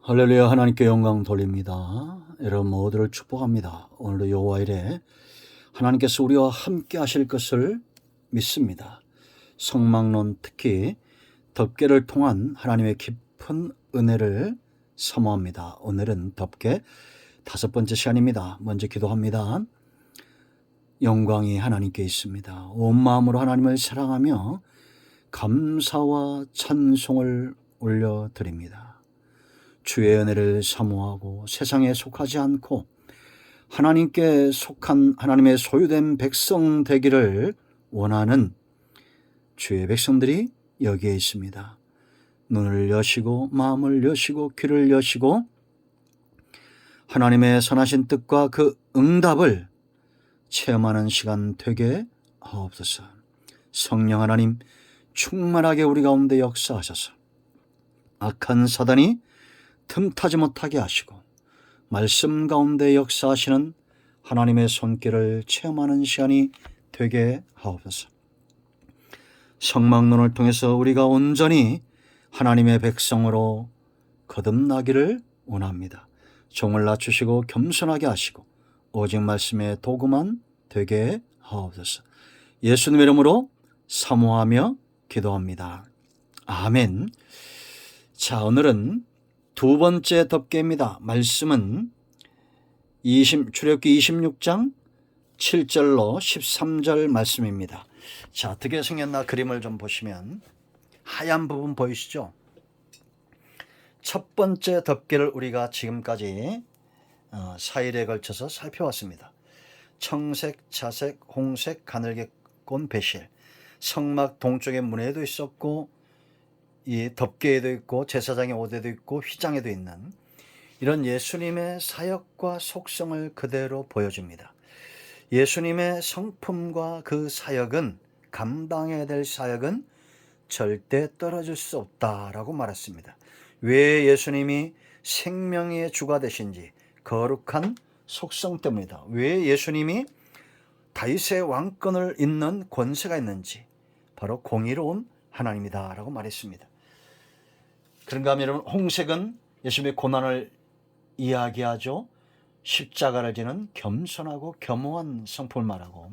할렐루야. 하나님께 영광 돌립니다. 여러분 모두를 축복합니다. 오늘도 여호와 이래 하나님께서 우리와 함께 하실 것을 믿습니다. 성막론 특히 덮개를 통한 하나님의 깊은 은혜를 사모합니다. 오늘은 덮개 5번째 시간입니다. 먼저 기도합니다. 영광이 하나님께 있습니다. 온 마음으로 하나님을 사랑하며 감사와 찬송을 올려드립니다. 주의 은혜를 사모하고 세상에 속하지 않고 하나님께 속한 하나님의 소유된 백성 되기를 원하는 주의 백성들이 여기에 있습니다. 눈을 여시고 마음을 여시고 귀를 여시고 하나님의 선하신 뜻과 그 응답을 체험하는 시간 되게 하옵소서. 성령 하나님 충만하게 우리 가운데 역사하셔서 악한 사단이 틈타지 못하게 하시고 말씀 가운데 역사하시는 하나님의 손길을 체험하는 시간이 되게 하옵소서. 성막론을 통해서 우리가 온전히 하나님의 백성으로 거듭나기를 원합니다. 종을 낮추시고 겸손하게 하시고 오직 말씀의 도구만 되게 하옵소서. 예수님의 이름으로 사모하며 기도합니다. 아멘. 자, 오늘은 두 번째 덮개입니다. 말씀은 출애굽기 26장 7절로 13절 말씀입니다. 자, 어떻게 생겼나 그림을 좀 보시면 하얀 부분 보이시죠? 첫 번째 덮개를 우리가 지금까지 4일에 걸쳐서 살펴왔습니다. 청색, 자색, 홍색, 가늘게꼰 배실. 성막 동쪽의 문에도 있었고 이 덮개에도 있고 제사장의 옷에도 있고 휘장에도 있는 이런 예수님의 사역과 속성을 그대로 보여줍니다. 예수님의 성품과 그 사역은 감당해야 될 사역은 절대 떨어질 수 없다라고 말했습니다. 왜 예수님이 생명의 주가 되신지 거룩한 속성 때문이다. 왜 예수님이 다윗의 왕권을 잇는 권세가 있는지 바로 공의로운 하나님이다라고 말했습니다. 그런가 하면 여러분, 홍색은 예수님의 고난을 이야기하죠. 십자가를 지는 겸손하고 겸허한 성품을 말하고,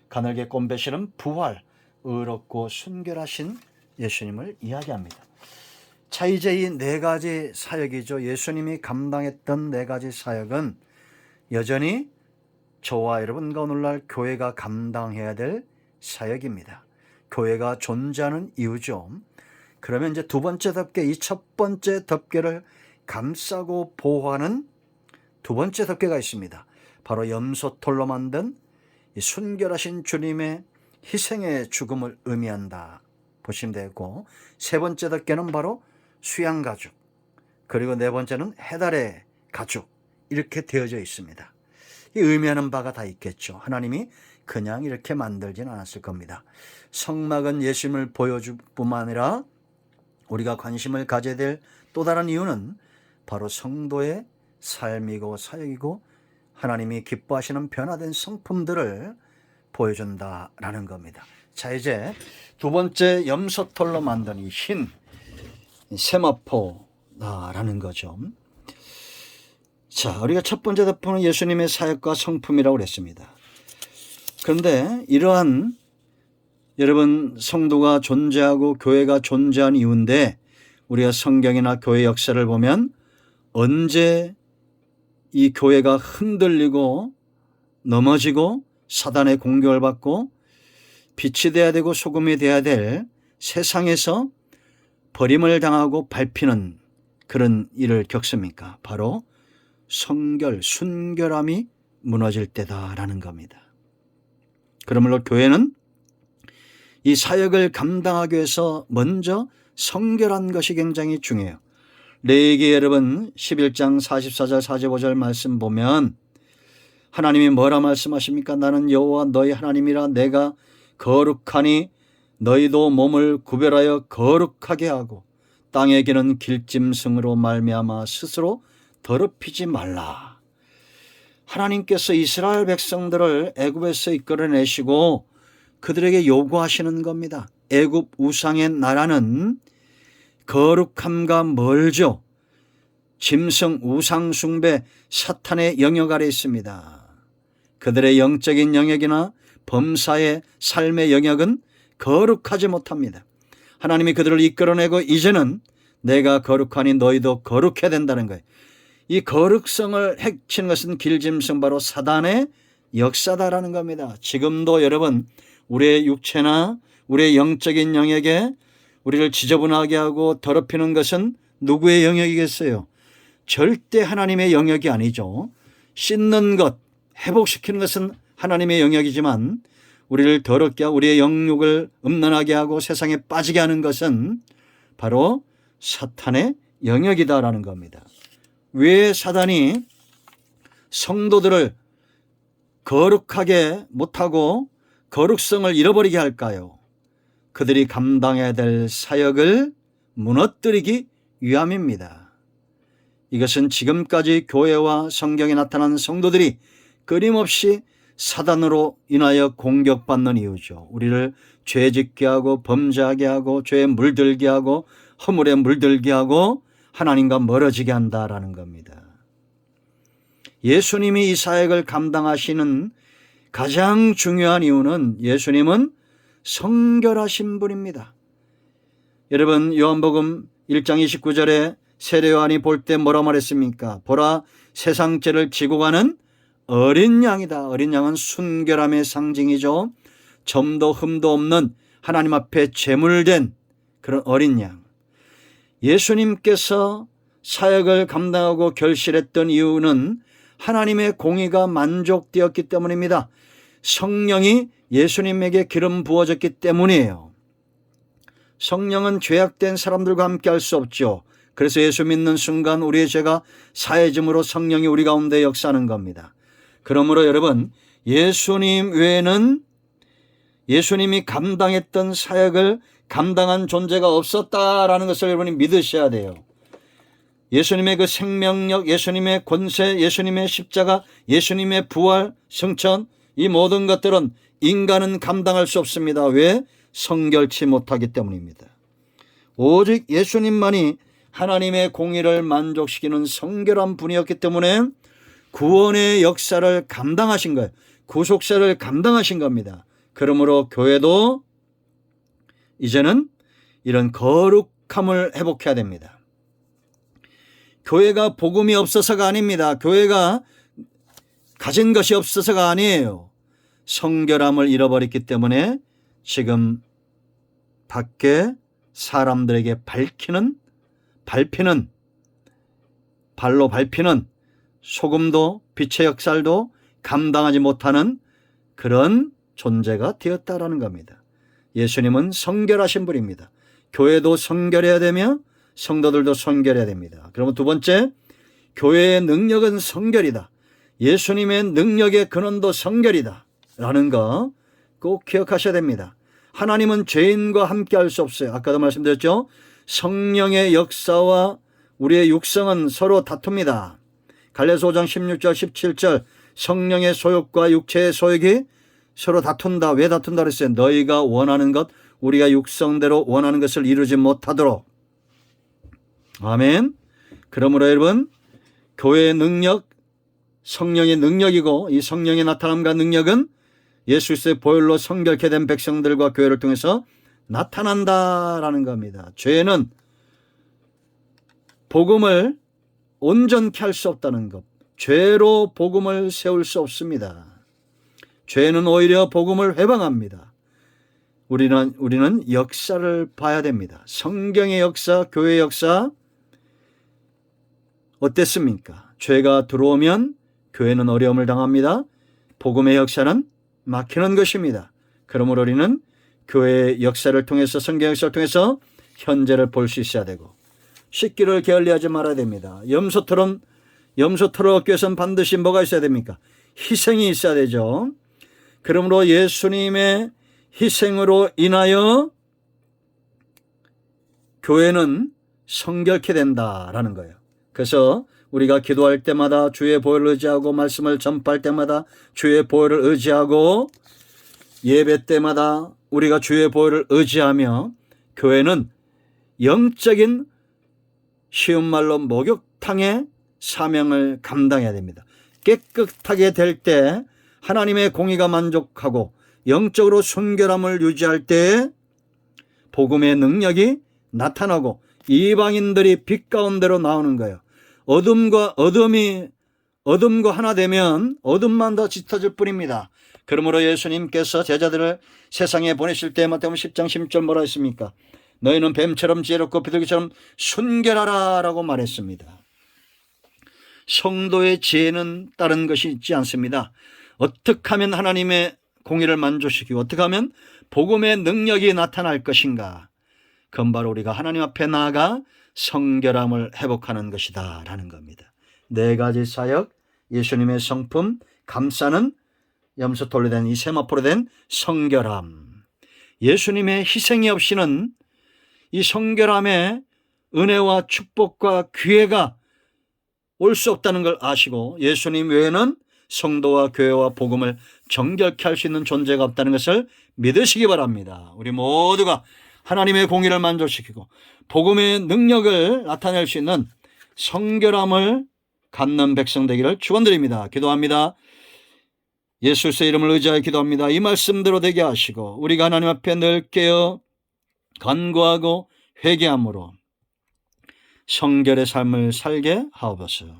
가늘게꼰 배실은 부활, 의롭고 순결하신 예수님을 이야기합니다. 자, 이제 이 네 가지 사역이죠. 예수님이 감당했던 네 가지 사역은 여전히 저와 여러분과 오늘날 교회가 감당해야 될 사역입니다. 교회가 존재하는 이유죠. 그러면 이제 두 번째 덮개, 이 첫 번째 덮개를 감싸고 보호하는 두 번째 덮개가 있습니다. 바로 염소털로 만든 이 순결하신 주님의 희생의 죽음을 의미한다 보시면 되고, 세 번째 덮개는 바로 수양가죽, 그리고 네 번째는 해달의 가죽, 이렇게 되어져 있습니다. 이 의미하는 바가 다 있겠죠. 하나님이 그냥 이렇게 만들진 않았을 겁니다. 성막은 예수님을 보여줄 뿐만 아니라 우리가 관심을 가져야 될 또 다른 이유는 바로 성도의 삶이고 사역이고 하나님이 기뻐하시는 변화된 성품들을 보여준다라는 겁니다. 자, 이제 두 번째 염소털로 만든 이 흰 세마포다라는 거죠. 자, 우리가 첫 번째 덮개는 예수님의 사역과 성품이라고 그랬습니다. 그런데 이러한 여러분 성도가 존재하고 교회가 존재한 이유인데, 우리가 성경이나 교회 역사를 보면 언제 이 교회가 흔들리고 넘어지고 사단의 공격을 받고 빛이 돼야 되고 소금이 돼야 될 세상에서 버림을 당하고 밟히는 그런 일을 겪습니까? 바로 순결함이 무너질 때다라는 겁니다. 그러므로 교회는 이 사역을 감당하기 위해서 먼저 성결한 것이 굉장히 중요해요. 레위기 여러분 11장 44절 45절 말씀 보면 하나님이 뭐라 말씀하십니까? 나는 여호와 너희 하나님이라 내가 거룩하니 너희도 몸을 구별하여 거룩하게 하고 땅에 기는 길짐승으로 말미암아 스스로 더럽히지 말라. 하나님께서 이스라엘 백성들을 애굽에서 이끌어내시고 그들에게 요구하시는 겁니다. 애굽 우상의 나라는 거룩함과 멀죠. 짐승 우상 숭배 사탄의 영역 아래 있습니다. 그들의 영적인 영역이나 범사의 삶의 영역은 거룩하지 못합니다. 하나님이 그들을 이끌어내고 이제는 내가 거룩하니 너희도 거룩해야 된다는 거예요. 이 거룩성을 해치는 것은 길짐승 바로 사단의 역사다라는 겁니다. 지금도 여러분 우리의 육체나 우리의 영적인 영역에 우리를 지저분하게 하고 더럽히는 것은 누구의 영역이겠어요? 절대 하나님의 영역이 아니죠. 씻는 것, 회복시키는 것은 하나님의 영역이지만 우리를 더럽게 하고 우리의 영육을 음란하게 하고 세상에 빠지게 하는 것은 바로 사탄의 영역이다라는 겁니다. 왜 사단이 성도들을 거룩하게 못하고 거룩성을 잃어버리게 할까요? 그들이 감당해야 될 사역을 무너뜨리기 위함입니다. 이것은 지금까지 교회와 성경에 나타난 성도들이 끊임없이 사단으로 인하여 공격받는 이유죠. 우리를 죄짓게 하고 범죄하게 하고 죄에 물들게 하고 허물에 물들게 하고 하나님과 멀어지게 한다라는 겁니다. 예수님이 이 사역을 감당하시는 가장 중요한 이유는 예수님은 성결하신 분입니다. 여러분 요한복음 1장 29절에 세례요한이 볼 때 뭐라 말했습니까? 보라 세상 죄를 지고 가는 어린 양이다. 어린 양은 순결함의 상징이죠. 점도 흠도 없는 하나님 앞에 제물된 그런 어린 양. 예수님께서 사역을 감당하고 결실했던 이유는 하나님의 공의가 만족되었기 때문입니다. 성령이 예수님에게 기름 부어졌기 때문이에요. 성령은 죄악된 사람들과 함께 할 수 없죠. 그래서 예수 믿는 순간 우리의 죄가 사해짐으로 성령이 우리 가운데 역사하는 겁니다. 그러므로 여러분 예수님 외에는 예수님이 감당했던 사역을 감당한 존재가 없었다라는 것을 여러분이 믿으셔야 돼요. 예수님의 그 생명력, 예수님의 권세, 예수님의 십자가, 예수님의 부활, 승천 이 모든 것들은 인간은 감당할 수 없습니다. 왜? 성결치 못하기 때문입니다. 오직 예수님만이 하나님의 공의를 만족시키는 성결한 분이었기 때문에 구원의 역사를 감당하신 거예요. 구속사를 감당하신 겁니다. 그러므로 교회도 이제는 이런 거룩함을 회복해야 됩니다. 교회가 복음이 없어서가 아닙니다. 교회가 가진 것이 없어서가 아니에요. 성결함을 잃어버렸기 때문에 지금 밖에 사람들에게 발로 밟히는 소금도 빛의 역살도 감당하지 못하는 그런 존재가 되었다라는 겁니다. 예수님은 성결하신 분입니다. 교회도 성결해야 되며 성도들도 성결해야 됩니다. 그러면 두 번째, 교회의 능력은 성결이다. 예수님의 능력의 근원도 성결이다 라는 거 꼭 기억하셔야 됩니다. 하나님은 죄인과 함께 할 수 없어요. 아까도 말씀드렸죠. 성령의 역사와 우리의 육성은 서로 다툽니다. 갈라디아서 5장 16절 17절 성령의 소욕과 육체의 소욕이 서로 다툰다. 왜 다툰다 그랬어요? 너희가 원하는 것, 우리가 육성대로 원하는 것을 이루지 못하도록. 아멘. 그러므로 여러분 교회의 능력, 성령의 능력이고 이 성령의 나타남과 능력은 예수 그리스도의 보혈로 성결케 된 백성들과 교회를 통해서 나타난다라는 겁니다. 죄는 복음을 온전케 할 수 없다는 것. 죄로 복음을 세울 수 없습니다. 죄는 오히려 복음을 회방합니다. 우리는 역사를 봐야 됩니다. 성경의 역사, 교회의 역사 어땠습니까? 죄가 들어오면 교회는 어려움을 당합니다. 복음의 역사는 막히는 것입니다. 그러므로 우리는 교회의 역사를 통해서 성경 역사를 통해서 현재를 볼 수 있어야 되고 식기를 게을리하지 말아야 됩니다. 염소털을 얻기 위해서는 반드시 뭐가 있어야 됩니까? 희생이 있어야 되죠. 그러므로 예수님의 희생으로 인하여 교회는 성결케 된다라는 거예요. 그래서 우리가 기도할 때마다 주의 보혈을 의지하고 말씀을 전파할 때마다 주의 보혈을 의지하고 예배 때마다 우리가 주의 보혈을 의지하며 교회는 영적인 쉬운 말로 바탕의 사명을 감당해야 됩니다. 깨끗하게 될 때 하나님의 공의가 만족하고 영적으로 순결함을 유지할 때 복음의 능력이 나타나고 이방인들이 빛 가운데로 나오는 거예요. 어둠과 하나 되면 어둠만 더 짙어질 뿐입니다. 그러므로 예수님께서 제자들을 세상에 보내실 때 마태복음 10장 10절 뭐라 했습니까? 너희는 뱀처럼 지혜롭고 비둘기처럼 순결하라 라고 말했습니다. 성도의 지혜는 다른 것이 있지 않습니다. 어떻게 하면 하나님의 공의를 만족시키고 어떻게 하면 복음의 능력이 나타날 것인가? 그건 바로 우리가 하나님 앞에 나아가 성결함을 회복하는 것이다 라는 겁니다. 4가지 사역, 예수님의 성품, 감싸는 염소털로 된 이 세마포로 된 성결함. 예수님의 희생이 없이는 이 성결함에 은혜와 축복과 기회가 올 수 없다는 걸 아시고 예수님 외에는 성도와 교회와 복음을 정결케 할 수 있는 존재가 없다는 것을 믿으시기 바랍니다. 우리 모두가 하나님의 공의를 만족시키고 복음의 능력을 나타낼 수 있는 성결함을 갖는 백성 되기를 축원드립니다. 기도합니다. 예수의 이름을 의지하여 기도합니다. 이 말씀대로 되게 하시고 우리가 하나님 앞에 늘 깨어 간구하고 회개함으로 성결의 삶을 살게 하옵소서.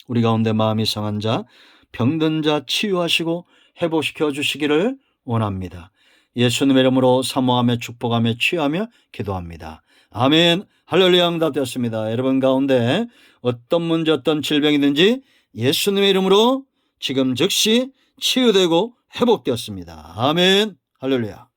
우리 가운데 마음이 상한 자, 병든 자 치유하시고 회복시켜 주시기를 원합니다. 예수님의 이름으로 사모하며 축복하며 치유하며 기도합니다. 아멘. 할렐루야. 응답되었습니다. 여러분 가운데 어떤 문제 어떤 질병이든지 예수님의 이름으로 지금 즉시 치유되고 회복되었습니다. 아멘. 할렐루야.